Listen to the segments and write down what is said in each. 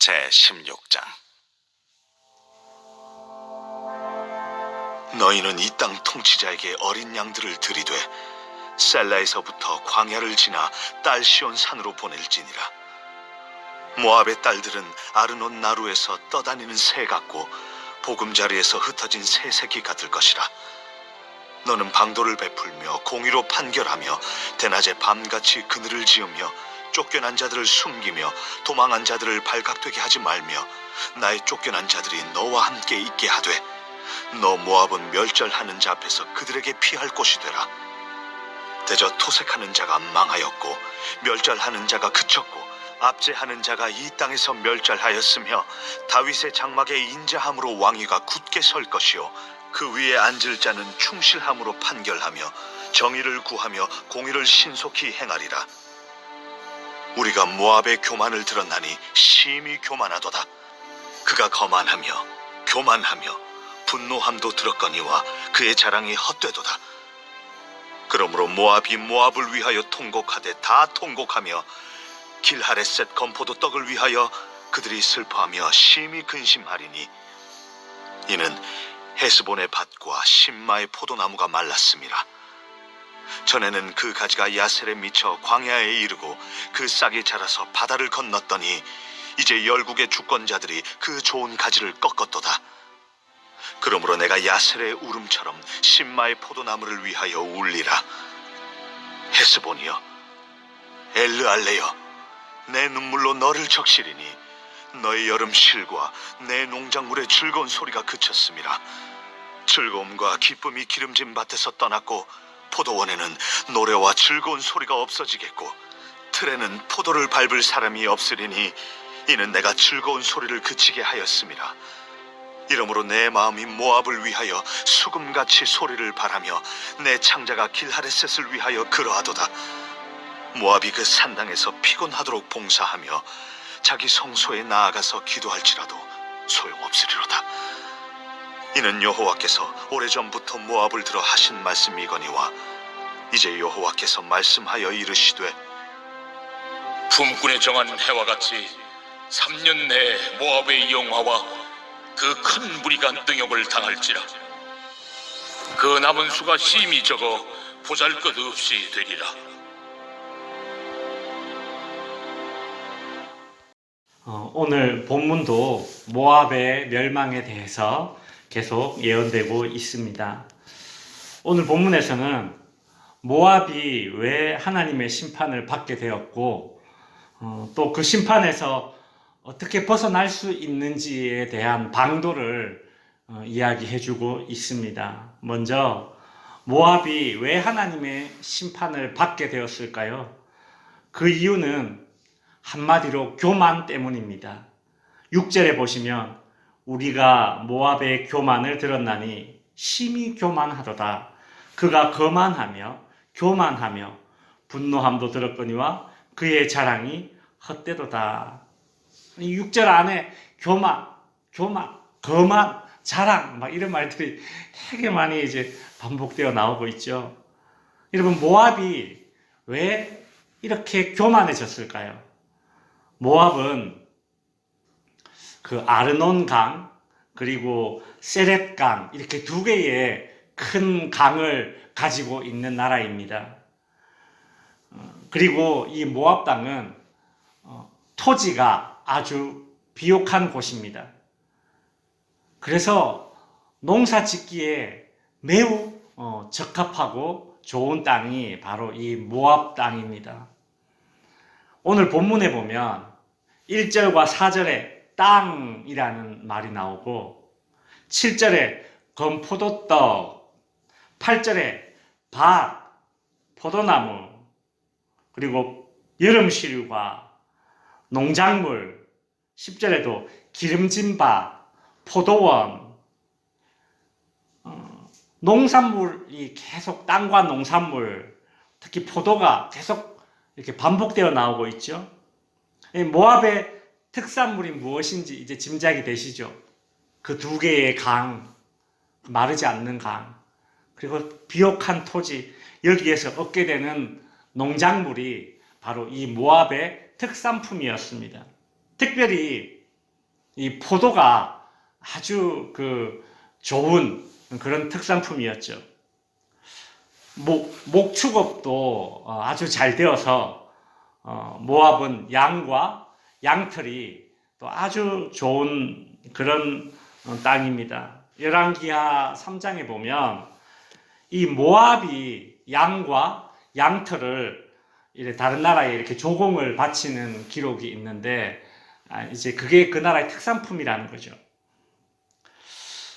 제16장. 너희는 이 땅 통치자에게 어린 양들을 들이되 셀라에서부터 광야를 지나 딸시온 산으로 보낼지니라. 모압의 딸들은 아르논 나루에서 떠다니는 새 같고 보금자리에서 흩어진 새 새끼 같을 것이라. 너는 방도를 베풀며 공의로 판결하며 대낮에 밤같이 그늘을 지으며 쫓겨난 자들을 숨기며 도망한 자들을 발각되게 하지 말며 나의 쫓겨난 자들이 너와 함께 있게 하되 너 모압은 멸절하는 자 앞에서 그들에게 피할 곳이 되라. 대저 토색하는 자가 망하였고 멸절하는 자가 그쳤고 압제하는 자가 이 땅에서 멸절하였으며 다윗의 장막의 인자함으로 왕위가 굳게 설 것이요 그 위에 앉을 자는 충실함으로 판결하며 정의를 구하며 공의를 신속히 행하리라. 우리가 모압의 교만을 들었나니 심히 교만하도다. 그가 거만하며 교만하며 분노함도 들었거니와 그의 자랑이 헛되도다. 그러므로 모압이 모압을 위하여 통곡하되 다 통곡하며 길하레셋 건포도 떡을 위하여 그들이 슬퍼하며 심히 근심하리니 이는 헤스본의 밭과 심마의 포도나무가 말랐음이라. 전에는 그 가지가 야셀에 미쳐 광야에 이르고 그 싹이 자라서 바다를 건넜더니 이제 열국의 주권자들이 그 좋은 가지를 꺾었도다. 그러므로 내가 야셀의 울음처럼 심마의 포도나무를 위하여 울리라. 헤스본이여, 엘르알레여, 내 눈물로 너를 적시리니 너의 여름 실과 내 농작물의 즐거운 소리가 그쳤음이라. 즐거움과 기쁨이 기름진 밭에서 떠났고 포도원에는 노래와 즐거운 소리가 없어지겠고 틀에는 포도를 밟을 사람이 없으리니 이는 내가 즐거운 소리를 그치게 하였음이라. 이러므로 내 마음이 모압을 위하여 수금같이 소리를 바라며 내 창자가 길하레셋을 위하여 그러하도다. 모압이 그 산당에서 피곤하도록 봉사하며 자기 성소에 나아가서 기도할지라도 소용없으리로다. 이는 여호와께서 오래전부터 모압을 들어 하신 말씀이거니와 이제 여호와께서 말씀하여 이르시되 품꾼에 정한 해와 같이 3년 내에 모압의 영화와 그 큰 무리가 능욕을 당할지라. 그 남은 수가 심히 적어 보잘것없이 되리라. 오늘 본문도 모압의 멸망에 대해서 계속 예언되고 있습니다. 오늘 본문에서는 모압이 왜 하나님의 심판을 받게 되었고 또 그 심판에서 어떻게 벗어날 수 있는지에 대한 방도를 이야기해주고 있습니다. 먼저 모압이 왜 하나님의 심판을 받게 되었을까요? 그 이유는 한마디로 교만 때문입니다. 6절에 보시면 우리가 모압의 교만을 들었나니 심히 교만하도다. 그가 거만하며 교만하며 분노함도 들었거니와 그의 자랑이 헛되도다. 6절 안에 교만, 거만, 자랑 막 이런 말들이 되게 많이 이제 반복되어 나오고 있죠. 여러분, 모압이 왜 이렇게 교만해졌을까요? 모압은 그 아르논 강 그리고 세렛 강 이렇게 두 개의 큰 강을 가지고 있는 나라입니다. 그리고 이 모압 땅은 토지가 아주 비옥한 곳입니다. 그래서 농사 짓기에 매우 적합하고 좋은 땅이 바로 이 모압 땅입니다. 오늘 본문에 보면 1절과 4절에 땅이라는 말이 나오고 7절에 건포도떡, 8절에 밭, 포도나무, 그리고 여름시류가 농작물, 10절에도 기름진 밭, 포도원, 농산물이 계속 땅과 농산물, 특히 포도가 계속 이렇게 반복되어 나오고 있죠. 모압의 특산물이 무엇인지 이제 짐작이 되시죠? 그 두 개의 강, 마르지 않는 강, 그리고 비옥한 토지, 여기에서 얻게 되는 농작물이 바로 이 모압의 특산품이었습니다. 특별히 이 포도가 아주 좋은 그런 특산품이었죠. 목축업도 아주 잘 되어서 모압은 양과 양털이 또 아주 좋은 그런 땅입니다. 열왕기하 3장에 보면 이 모압이 양과 양털을 다른 나라에 이렇게 조공을 바치는 기록이 있는데 이제 그게 그 나라의 특산품이라는 거죠.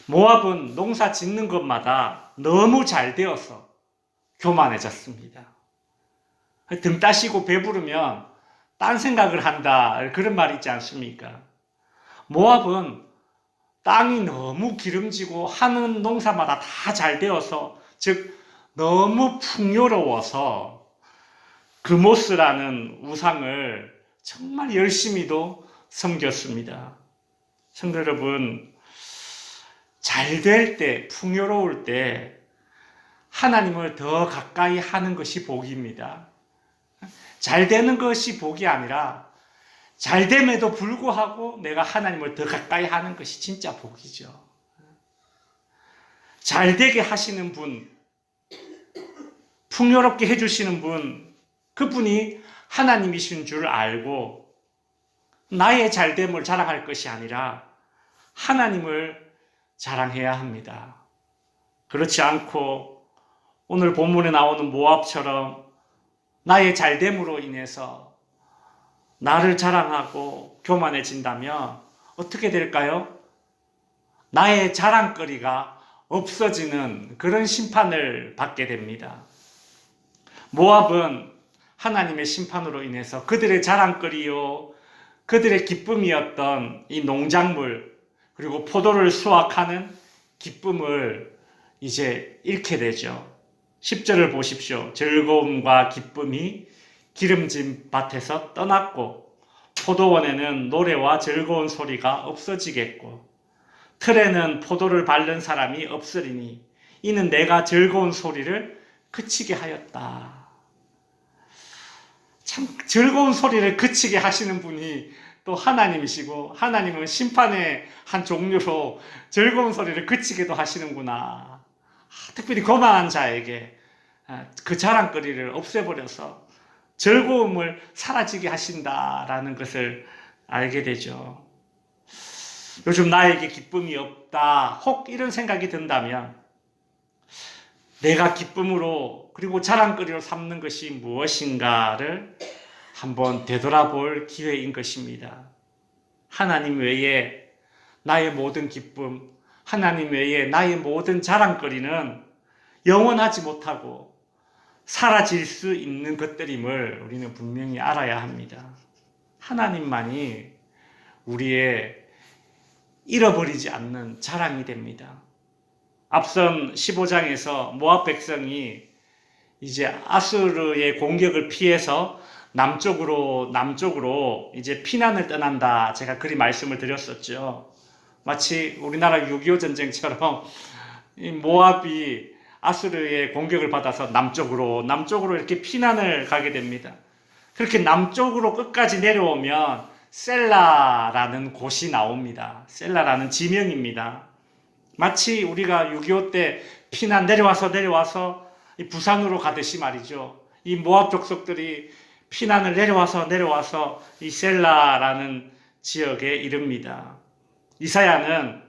모압은 농사 짓는 것마다 너무 잘 되어서 교만해졌습니다. 등 따시고 배부르면 딴 생각을 한다, 그런 말이 있지 않습니까? 모압은 땅이 너무 기름지고 하는 농사마다 다 잘 되어서, 즉 너무 풍요로워서 그모스라는 우상을 정말 열심히도 섬겼습니다. 성도 여러분, 잘 될 때, 풍요로울 때 하나님을 더 가까이 하는 것이 복입니다. 잘 되는 것이 복이 아니라 잘 됨에도 불구하고 내가 하나님을 더 가까이 하는 것이 진짜 복이죠. 잘 되게 하시는 분, 풍요롭게 해주시는 분, 그분이 하나님이신 줄 알고 나의 잘됨을 자랑할 것이 아니라 하나님을 자랑해야 합니다. 그렇지 않고 오늘 본문에 나오는 모압처럼 나의 잘됨으로 인해서 나를 자랑하고 교만해진다면 어떻게 될까요? 나의 자랑거리가 없어지는 그런 심판을 받게 됩니다. 모압은 하나님의 심판으로 인해서 그들의 자랑거리요, 그들의 기쁨이었던 이 농작물, 그리고 포도를 수확하는 기쁨을 이제 잃게 되죠. 10절을 보십시오. 즐거움과 기쁨이 기름진 밭에서 떠났고 포도원에는 노래와 즐거운 소리가 없어지겠고 틀에는 포도를 밟는 사람이 없으리니 이는 내가 즐거운 소리를 그치게 하였다. 참 즐거운 소리를 그치게 하시는 분이 또 하나님이시고 하나님은 심판의 한 종류로 즐거운 소리를 그치게도 하시는구나. 특별히 거만한 자에게 그 자랑거리를 없애버려서 즐거움을 사라지게 하신다라는 것을 알게 되죠. 요즘 나에게 기쁨이 없다, 혹 이런 생각이 든다면 내가 기쁨으로 그리고 자랑거리로 삼는 것이 무엇인가를 한번 되돌아볼 기회인 것입니다. 하나님 외에 나의 모든 기쁨, 하나님 외에 나의 모든 자랑거리는 영원하지 못하고 사라질 수 있는 것들임을 우리는 분명히 알아야 합니다. 하나님만이 우리의 잃어버리지 않는 자랑이 됩니다. 앞선 15장에서 모압 백성이 이제 아수르의 공격을 피해서 남쪽으로 이제 피난을 떠난다. 제가 그리 말씀을 드렸었죠. 마치 우리나라 6.25 전쟁처럼 이 모압이 아수르의 공격을 받아서 남쪽으로 이렇게 피난을 가게 됩니다. 그렇게 남쪽으로 끝까지 내려오면 셀라라는 곳이 나옵니다. 셀라라는 지명입니다. 마치 우리가 6.25 때 피난 내려와서 이 부산으로 가듯이 말이죠. 이 모압 족속들이 피난을 내려와서 이 셀라라는 지역에 이릅니다. 이사야는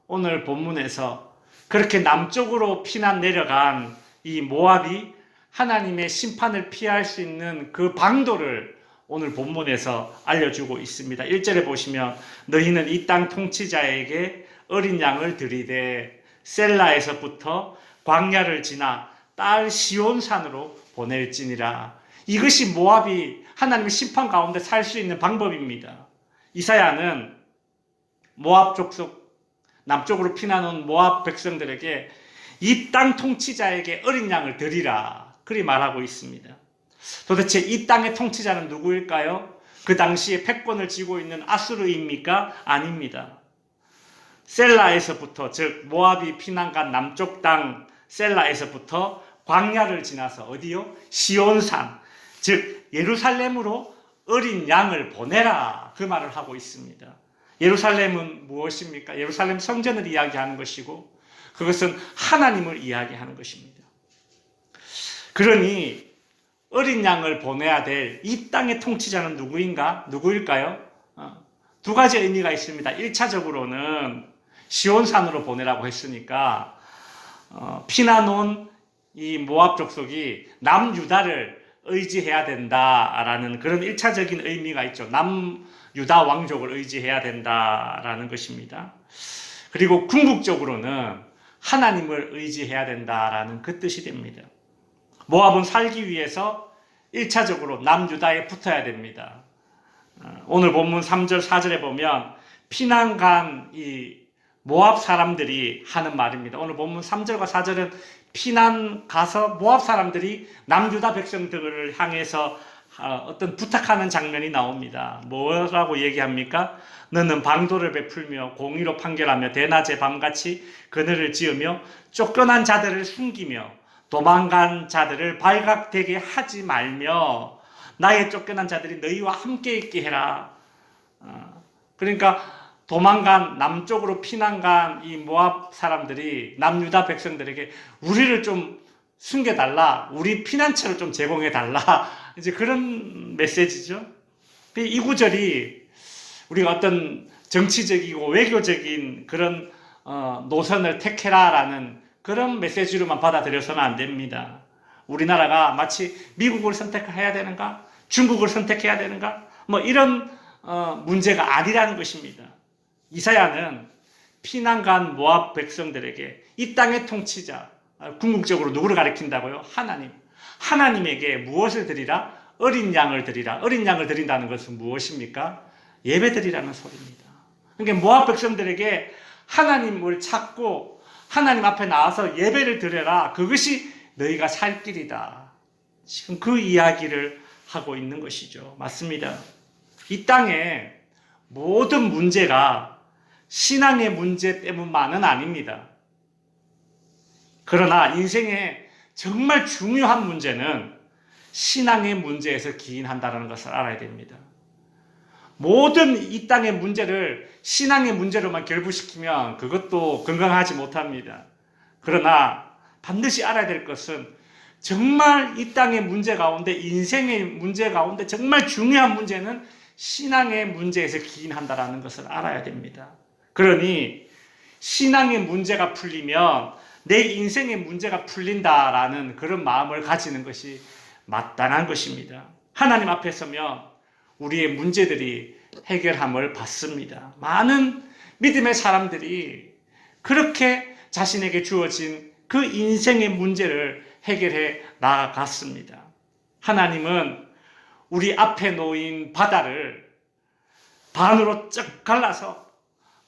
오늘 본문에서 그렇게 남쪽으로 피난 내려간 이 모압이 하나님의 심판을 피할 수 있는 그 방도를 오늘 본문에서 알려주고 있습니다. 1절에 보시면 너희는 이 땅 통치자에게 어린 양을 드리되 셀라에서부터 광야를 지나 딸 시온산으로 보낼지니라. 이것이 모압이 하나님의 심판 가운데 살 수 있는 방법입니다. 이사야는 모압 족속 남쪽으로 피난 온 모압 백성들에게 이 땅 통치자에게 어린 양을 드리라, 그리 말하고 있습니다. 도대체 이 땅의 통치자는 누구일까요? 그 당시에 패권을 쥐고 있는 아수르입니까? 아닙니다. 셀라에서부터, 즉 모압이 피난간 남쪽 땅 셀라에서부터 광야를 지나서 어디요? 시온산, 즉 예루살렘으로 어린 양을 보내라, 그 말을 하고 있습니다. 예루살렘은 무엇입니까? 예루살렘 성전을 이야기하는 것이고 그것은 하나님을 이야기하는 것입니다. 그러니 어린 양을 보내야 될 이 땅의 통치자는 누구일까요? 두 가지 의미가 있습니다. 1차적으로는 시온산으로 보내라고 했으니까 피난 온 이 모압 족속이 남유다를 의지해야 된다라는 그런 1차적인 의미가 있죠. 남유다 왕족을 의지해야 된다라는 것입니다. 그리고 궁극적으로는 하나님을 의지해야 된다라는 그 뜻이 됩니다. 모압은 살기 위해서 1차적으로 남유다에 붙어야 됩니다. 오늘 본문 3절, 4절에 보면 피난 간 이 모압 사람들이 하는 말입니다. 오늘 본문 3절과 4절은 피난 가서 모압 사람들이 남유다 백성들을 향해서 어떤 부탁하는 장면이 나옵니다. 뭐라고 얘기합니까? 너는 방도를 베풀며 공의로 판결하며 대낮에 밤같이 그늘을 지으며 쫓겨난 자들을 숨기며 도망간 자들을 발각되게 하지 말며 나의 쫓겨난 자들이 너희와 함께 있게 해라. 그러니까 도망간 남쪽으로 피난간 이 모압 사람들이 남유다 백성들에게 우리를 좀 숨겨달라. 우리 피난처를 좀 제공해달라. 이제 그런 메시지죠. 이 구절이 우리가 어떤 정치적이고 외교적인 그런 노선을 택해라라는 그런 메시지로만 받아들여서는 안 됩니다. 우리나라가 마치 미국을 선택해야 되는가? 중국을 선택해야 되는가? 뭐 이런 문제가 아니라는 것입니다. 이사야는 피난간 모압 백성들에게 이 땅의 통치자, 궁극적으로 누구를 가리킨다고요? 하나님에게 무엇을 드리라? 어린 양을 드리라. 어린 양을 드린다는 것은 무엇입니까? 예배 드리라는 소리입니다. 그러니까 모압 백성들에게 하나님을 찾고 하나님 앞에 나와서 예배를 드려라. 그것이 너희가 살 길이다. 지금 그 이야기를 하고 있는 것이죠. 맞습니다. 이 땅에 모든 문제가 신앙의 문제 때문만은 아닙니다. 그러나 인생의 정말 중요한 문제는 신앙의 문제에서 기인한다는 것을 알아야 됩니다. 모든 이 땅의 문제를 신앙의 문제로만 결부시키면 그것도 건강하지 못합니다. 그러나 반드시 알아야 될 것은 정말 이 땅의 문제 가운데, 인생의 문제 가운데 정말 중요한 문제는 신앙의 문제에서 기인한다는 것을 알아야 됩니다. 그러니 신앙의 문제가 풀리면 내 인생의 문제가 풀린다라는 그런 마음을 가지는 것이 마땅한 것입니다. 하나님 앞에 서면 우리의 문제들이 해결함을 받습니다. 많은 믿음의 사람들이 그렇게 자신에게 주어진 그 인생의 문제를 해결해 나아갔습니다. 하나님은 우리 앞에 놓인 바다를 반으로 쩍 갈라서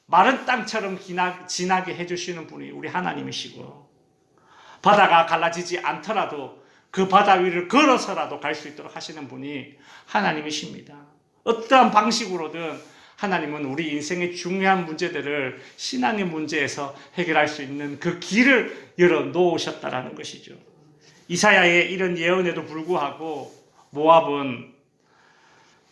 마른 땅처럼 지나게 해주시는 분이 우리 하나님이시고, 바다가 갈라지지 않더라도 그 바다 위를 걸어서라도 갈 수 있도록 하시는 분이 하나님이십니다. 어떠한 방식으로든 하나님은 우리 인생의 중요한 문제들을 신앙의 문제에서 해결할 수 있는 그 길을 열어 놓으셨다라는 것이죠. 이사야의 이런 예언에도 불구하고 모압은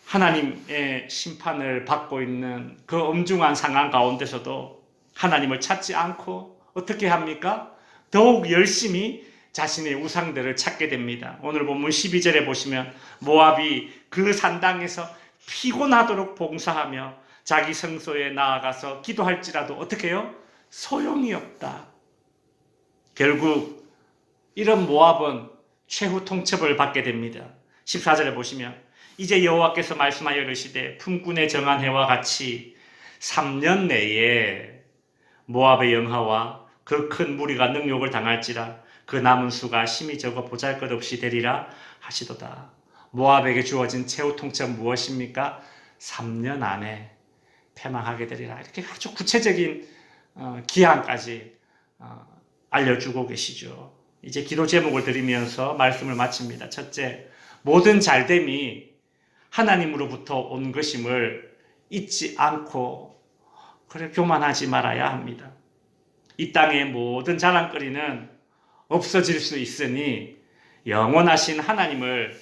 하나님의 심판을 받고 있는 그 엄중한 상황 가운데서도 하나님을 찾지 않고 어떻게 합니까? 더욱 열심히 자신의 우상들을 찾게 됩니다. 오늘 본문 12절에 보시면 모압이 그 산당에서 피곤하도록 봉사하며 자기 성소에 나아가서 기도할지라도 어떻게 해요? 소용이 없다. 결국 이런 모압은 최후 통첩을 받게 됩니다. 14절에 보시면 이제 여호와께서 말씀하여 이르시되 품꾼에 정한 해와 같이 3년 내에 모압의 영하와 그 큰 무리가 능욕을 당할지라 그 남은 수가 심히 적어 보잘것없이 되리라 하시도다. 모압에게 주어진 최후 통첩 무엇입니까? 3년 안에 패망하게 되리라. 이렇게 아주 구체적인 기한까지 알려주고 계시죠. 이제 기도 제목을 드리면서 말씀을 마칩니다. 첫째, 모든 잘됨이 하나님으로부터 온 것임을 잊지 않고 그래 교만하지 말아야 합니다. 이 땅의 모든 자랑거리는 없어질 수 있으니 영원하신 하나님을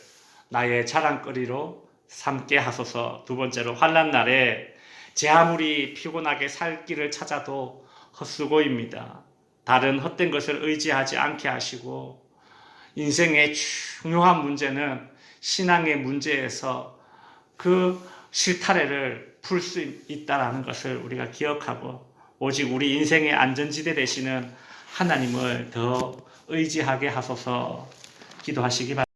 나의 자랑거리로 삼게 하소서. 두 번째로 환난 날에 제 아무리 피곤하게 살 길을 찾아도 헛수고입니다. 다른 헛된 것을 의지하지 않게 하시고 인생의 중요한 문제는 신앙의 문제에서 그 실타래를 풀 수 있다는 것을 우리가 기억하고 오직 우리 인생의 안전지대 되시는 하나님을 더 의지하게 하소서. 기도하시기 바랍니다.